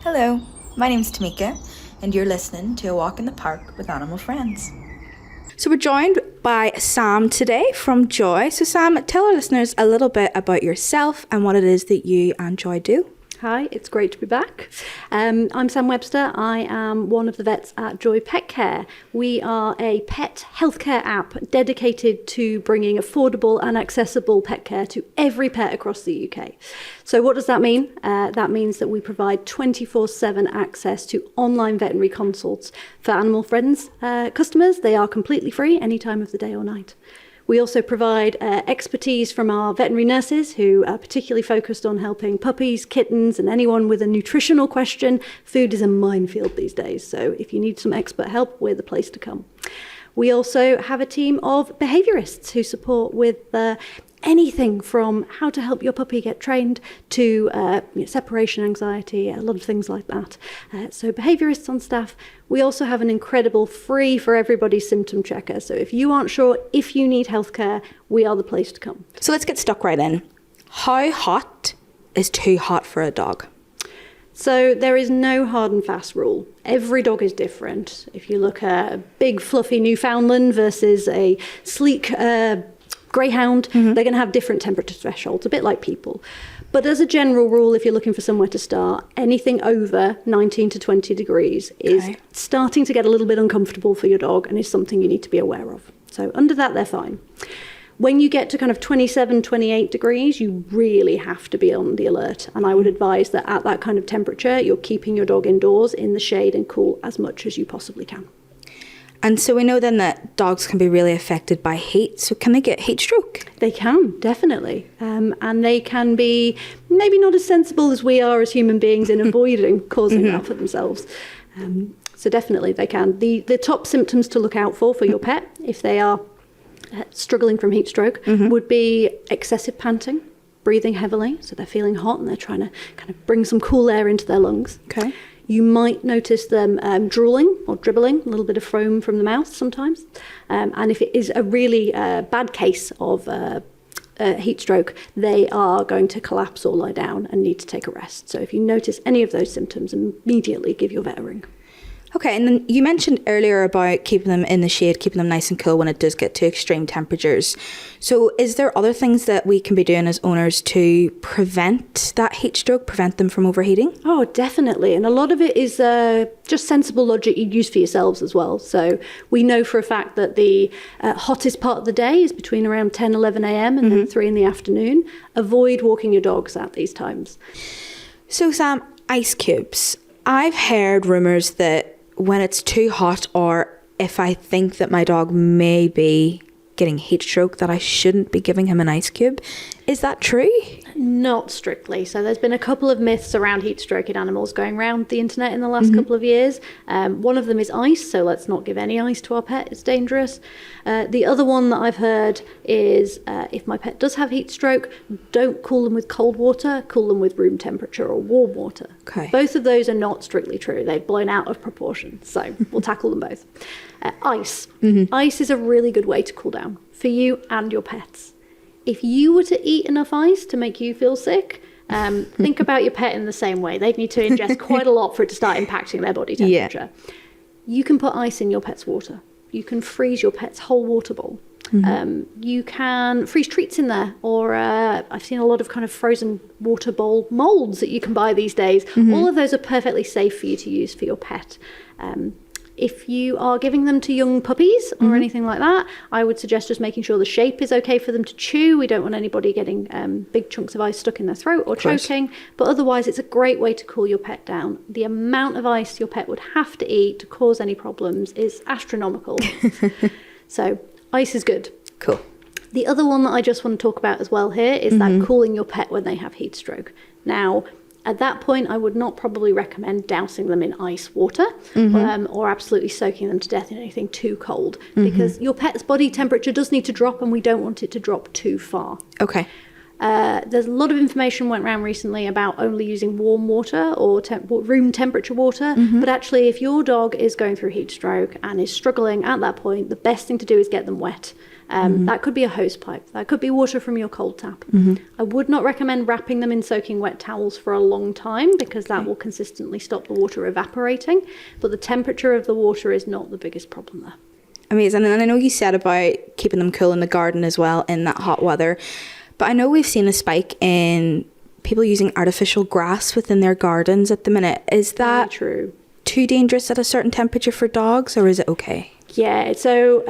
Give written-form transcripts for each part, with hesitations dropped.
Hello, my name's Tamika, and you're listening to A Walk in the Park with Animal Friends. So we're joined by Sam today from Joii. So Sam, tell our listeners a little bit about yourself and what it is that you and Joii do. Hi, it's great to be back. I'm Sam Webster. I am one of the vets at Joii Pet Care. We are a pet healthcare app dedicated to bringing affordable and accessible pet care to every pet across the UK. So what does that mean? That means that we provide 24/7 access to online veterinary consults for Animal Friends customers. They are completely free any time of the day or night. We also provide expertise from our veterinary nurses who are particularly focused on helping puppies, kittens, and anyone with a nutritional question. Food is a minefield these days, so if you need some expert help, we're the place to come. We also have a team of behaviourists who support with anything from how to help your puppy get trained to separation anxiety, a lot of things like that. So behaviourists on staff. We also have an incredible free for everybody symptom checker. So if you aren't sure if you need healthcare, we are the place to come. So let's get stuck right in. How hot is too hot for a dog? So there is no hard and fast rule. Every dog is different. If you look at a big fluffy Newfoundland versus a sleek greyhound, they're going to have different temperature thresholds, a bit like people. But as a general rule, if you're looking for somewhere to start, anything over 19 to 20 degrees is starting to get a little bit uncomfortable for your dog and is something you need to be aware of. So under that, they're fine. When you get to kind of 27, 28 degrees, you really have to be on the alert. And I would advise that at that kind of temperature, you're keeping your dog indoors in the shade and cool as much as you possibly can. And so we know then that dogs can be really affected by heat. So can they get heat stroke? They can, definitely. And they can be maybe not as sensible as we are as human beings in avoiding causing that for themselves. So definitely they can. The top symptoms to look out for your pet, if they are struggling from heat stroke, would be excessive panting, breathing heavily. So they're feeling hot and they're trying to kind of bring some cool air into their lungs. Okay. You might notice them drooling or dribbling, a little bit of foam from the mouth sometimes. And if it is a really bad case of heat stroke, they are going to collapse or lie down and need to take a rest. So if you notice any of those symptoms, immediately give your vet a ring. Okay, and then you mentioned earlier about keeping them in the shade, keeping them nice and cool when it does get to extreme temperatures. So is there other things that we can be doing as owners to prevent that heat stroke, prevent them from overheating? Oh, definitely. And a lot of it is just sensible logic you use for yourselves as well. So we know for a fact that the hottest part of the day is between around 10, 11 a.m. and then 3 in the afternoon. Avoid walking your dogs at these times. So Sam, ice cubes. I've heard rumours that when it's too hot, or if I think that my dog may be getting heat stroke, that I shouldn't be giving him an ice cube. Is that true? Not strictly. So there's been a couple of myths around heat stroke in animals going around the internet in the last couple of years. One of them is ice, so let's not give any ice to our pet, it's dangerous. The other one that I've heard is if my pet does have heat stroke, don't cool them with cold water, cool them with room temperature or warm water. Okay. Both of those are not strictly true. They've blown out of proportion, so we'll tackle them both. Ice. Ice is a really good way to cool down for you and your pets. If you were to eat enough ice to make you feel sick, think about your pet in the same way. They'd need to ingest quite a lot for it to start impacting their body temperature. Yeah. You can put ice in your pet's water. You can freeze your pet's whole water bowl. You can freeze treats in there, or I've seen a lot of kind of frozen water bowl molds that you can buy these days. All of those are perfectly safe for you to use for your pet. If you are giving them to young puppies or anything like that, I would suggest just making sure the shape is okay for them to chew. We don't want anybody getting big chunks of ice stuck in their throat or choking. But otherwise, it's a great way to cool your pet down. The amount of ice your pet would have to eat to cause any problems is astronomical. So ice is good. Cool. The other one that I just want to talk about as well here is that cooling your pet when they have heat stroke. Now, at that point, I would not probably recommend dousing them in ice water or absolutely soaking them to death in anything too cold, because your pet's body temperature does need to drop and we don't want it to drop too far. Okay. There's a lot of information went around recently about only using warm water or room temperature water, but actually if your dog is going through heat stroke and is struggling at that point, the best thing to do is get them wet. That could be a hose pipe. That could be water from your cold tap. I would not recommend wrapping them in soaking wet towels for a long time because that will consistently stop the water evaporating. But the temperature of the water is not the biggest problem there. Amazing. And I know you said about keeping them cool in the garden as well in that hot weather. But I know we've seen a spike in people using artificial grass within their gardens at the minute. Is that true? Too dangerous at a certain temperature for dogs, or is it okay? Yeah, so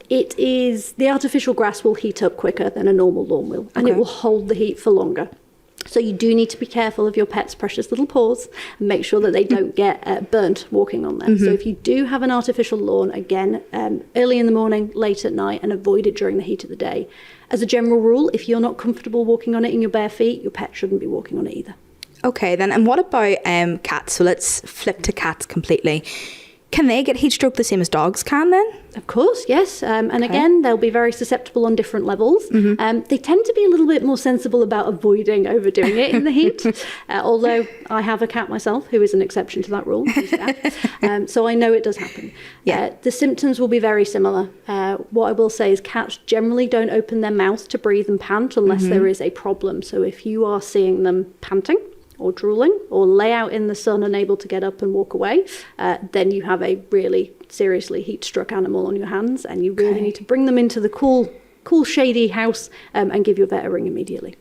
it is, the artificial grass will heat up quicker than a normal lawn will, and it will hold the heat for longer. So you do need to be careful of your pet's precious little paws and make sure that they don't get burnt walking on them. So if you do have an artificial lawn, again, early in the morning, late at night, and avoid it during the heat of the day. As a general rule, if you're not comfortable walking on it in your bare feet, your pet shouldn't be walking on it either. Okay, then. And what about cats? So let's flip to cats completely. Can they get heat stroke the same as dogs can then? Of course, yes. And again, they'll be very susceptible on different levels. They tend to be a little bit more sensible about avoiding overdoing it in the heat. Although I have a cat myself who is an exception to that rule. So I know it does happen. The symptoms will be very similar. What I will say is cats generally don't open their mouth to breathe and pant unless there is a problem. So if you are seeing them panting, or drooling, or lay out in the sun unable to get up and walk away, then you have a really seriously heat-struck animal on your hands, and you really need to bring them into the cool, shady house and give your vet a ring immediately.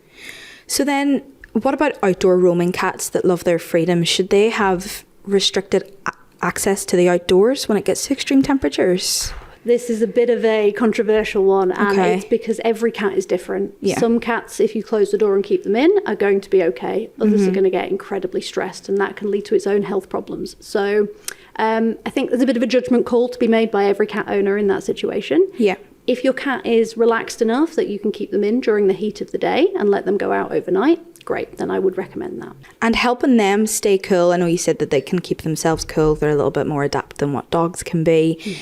So then, what about outdoor roaming cats that love their freedom? Should they have restricted access to the outdoors when it gets to extreme temperatures? This is a bit of a controversial one, and it's because every cat is different. Some cats, if you close the door and keep them in, are going to be okay. Others are going to get incredibly stressed, and that can lead to its own health problems. So I think there's a bit of a judgment call to be made by every cat owner in that situation. If your cat is relaxed enough that you can keep them in during the heat of the day and let them go out overnight, great, then I would recommend that. And helping them stay cool, I know you said that they can keep themselves cool. They're a little bit more adapted than what dogs can be.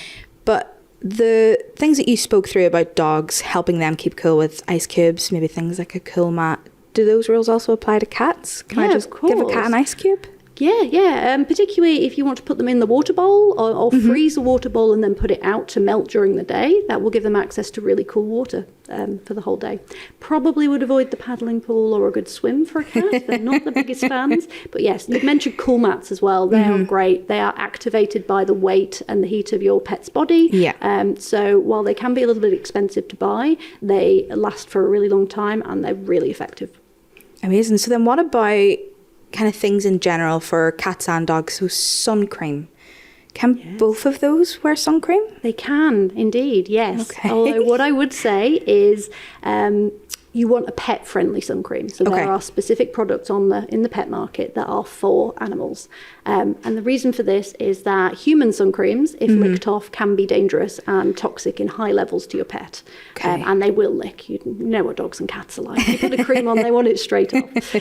But the things that you spoke through about dogs, helping them keep cool with ice cubes, maybe things like a cool mat, do those rules also apply to cats? Can I just give a cat an ice cube? Yeah. Particularly if you want to put them in the water bowl or freeze a water bowl and then put it out to melt during the day, that will give them access to really cool water for the whole day. Probably would avoid the paddling pool or a good swim for a cat. They're not the biggest fans. But yes, you've mentioned cool mats as well. They are great. They are activated by the weight and the heat of your pet's body. So while they can be a little bit expensive to buy, they last for a really long time and they're really effective. Amazing. So then what about kind of things in general for cats and dogs? So sun cream. Can both of those wear sun cream? They can indeed, yes. Although what I would say is you want a pet-friendly sun cream. So there are specific products in the pet market that are for animals. And the reason for this is that human sun creams, if licked off, can be dangerous and toxic in high levels to your pet. And they will lick. You know what dogs and cats are like. You put a cream on, they want it straight off.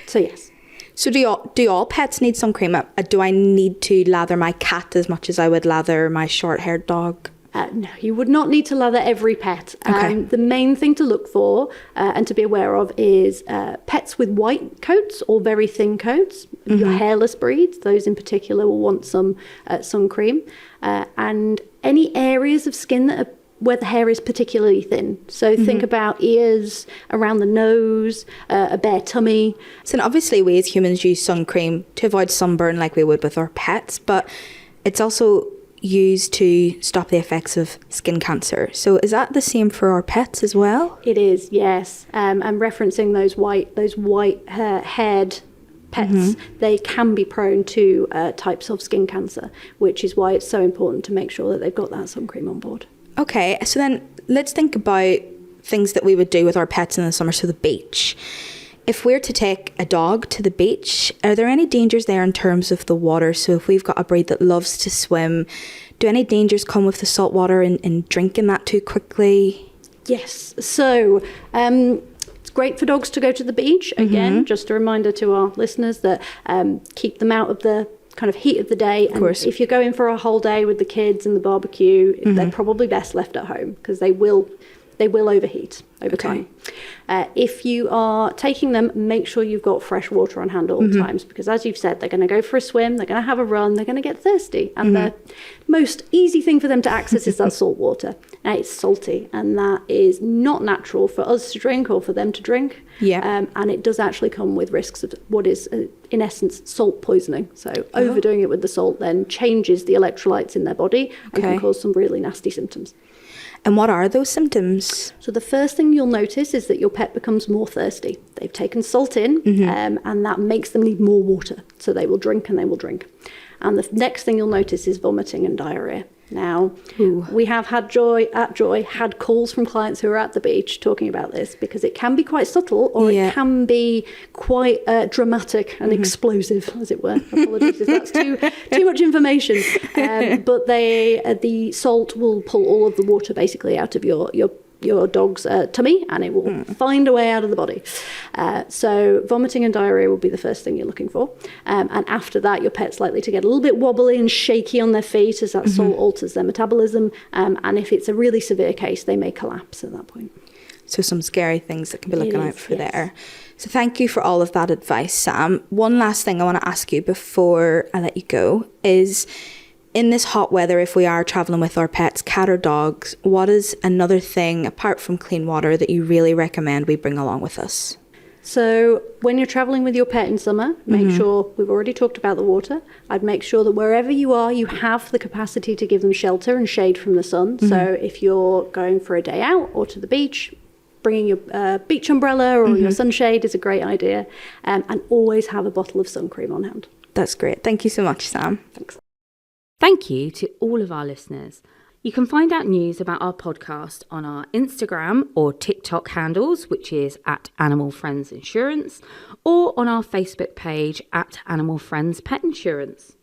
So yes. So do all pets need sun cream? Do I need to lather my cat as much as I would lather my short-haired dog? No, you would not need to lather every pet. The main thing to look for and to be aware of is pets with white coats or very thin coats. Your hairless breeds, those in particular, will want some sun cream. And any areas of skin that are where the hair is particularly thin. So think about ears, around the nose, a bare tummy. So obviously we as humans use sun cream to avoid sunburn like we would with our pets, but it's also used to stop the effects of skin cancer. So is that the same for our pets as well? It is, yes. And referencing those white haired pets, they can be prone to types of skin cancer, which is why it's so important to make sure that they've got that sun cream on board. Okay, so then let's think about things that we would do with our pets in the summer. So the beach. If we're to take a dog to the beach, are there any dangers there in terms of the water? So if we've got a breed that loves to swim, do any dangers come with the salt water and drinking that too quickly? Yes, so it's great for dogs to go to the beach. Again, just a reminder to our listeners that keep them out of the kind of heat of the day. And if you're going for a whole day with the kids and the barbecue, they're probably best left at home because they will they will overheat over time. If you are taking them, make sure you've got fresh water on hand at all times, because as you've said, they're going to go for a swim, they're going to have a run, they're going to get thirsty. And the most easy thing for them to access is that salt water. Now, it's salty, and that is not natural for us to drink or for them to drink. And it does actually come with risks of what is, in essence, salt poisoning. So overdoing it with the salt then changes the electrolytes in their body and can cause some really nasty symptoms. And what are those symptoms? So the first thing you'll notice is that your pet becomes more thirsty. They've taken salt in, and that makes them need more water. So they will drink and they will drink. And the next thing you'll notice is vomiting and diarrhea. Now, we have had Joii had calls from clients who are at the beach talking about this, because it can be quite subtle, or it can be quite dramatic and explosive, as it were. Apologies if that's too much information. But the salt will pull all of the water basically out of your dog's tummy, and it will find a way out of the body. So vomiting and diarrhea will be the first thing you're looking for. And after that, your pet's likely to get a little bit wobbly and shaky on their feet as that salt alters their metabolism. And if it's a really severe case, they may collapse at that point. So some scary things that can be looking out for there. So thank you for all of that advice, Sam. One last thing I want to ask you before I let you go is, in this hot weather, if we are travelling with our pets, cat or dogs, what is another thing, apart from clean water, that you really recommend we bring along with us? So when you're travelling with your pet in summer, make sure, we've already talked about the water, I'd make sure that wherever you are, you have the capacity to give them shelter and shade from the sun. So if you're going for a day out or to the beach, bringing your beach umbrella or your sunshade is a great idea. And always have a bottle of sun cream on hand. That's great. Thank you so much, Sam. Thanks. Thank you to all of our listeners. You can find out news about our podcast on our Instagram or TikTok handles, which is at Animal Friends Insurance, or on our Facebook page at Animal Friends Pet Insurance.